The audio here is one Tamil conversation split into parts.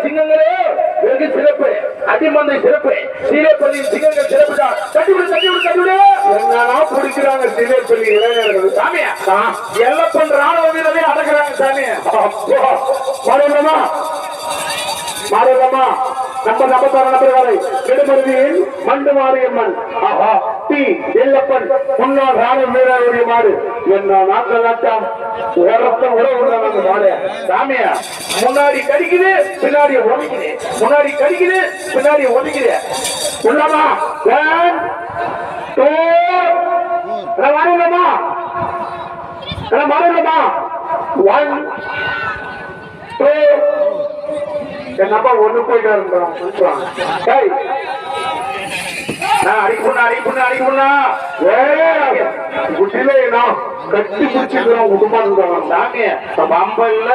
சிங்கங்களே வெகு சிறப்பு, அதிமந்தை சிறப்பு, சீலைப்பள்ளி சிங்கங்கள் சிறப்பு தான். கட்டிவிடு கட்டிவிடு கட்டிவிடு. என்னன்னா பிடிக்கிறாங்க சீலைப்பள்ளி இளைஞர்கள் சாமியா. எல்லப்பன் ராணுவ வீரரை அடக்குறாங்க சாமியா. மாறுமா மாறுமா நம்ம நம்பர் வரை நெடுமருவியில் மண்டு மாரியம்மன் ஆஹா டி எல்லப்பன் முன்னாள் ராணுவ வீரருடைய மாடு. என்ன நாட்கள் நாட்டம் உரத்தம் உறவு மாடு சாமியா. முன்னாடி கடிக்குது பின்னாடி உடைக்குது, முன்னாடி கடிக்குது பின்னாடி உடைக்குது. உள்ளமா மாறுமா மாறுமா 1 2 என்னப்பா ஒண்ணு போயிட்டு கட்டி பிடிச்சிருக்கிறோம் குடும்பம் சாமி. பம்பல்ல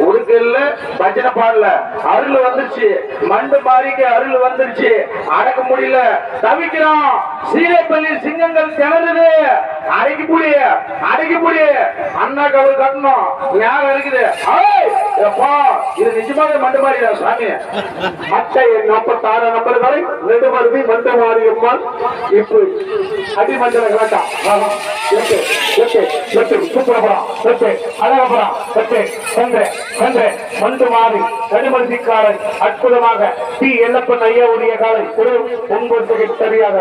உடுக்கல்ல பஜனை பாடல அருள் வந்துருச்சு, மண்டு மாறிக்கு அருள் வந்துருச்சு. அடக்க முடியல, தவிக்கிறோம். சீலைப்பள்ளி சிங்கங்கள் திணறுது. அடைக்கு புடிய அடைக்கு புடிய அண்ணா கவல் கட்டணும் ஞாபகம் இருக்குது. இது நிஜமாக மண்டு மாறிடா சாமி. மற்ற 46 நம்பர்களை நெடுமருவி மண்டு மாரியம்மாள் இப்போ அடிமஞ்சள கலாட்டம் மண்டு மாறி நடுமருவி காலை அற்புதமாக டி எல்லப்பன் ஐயாவுடைய காலை 9 சரியாக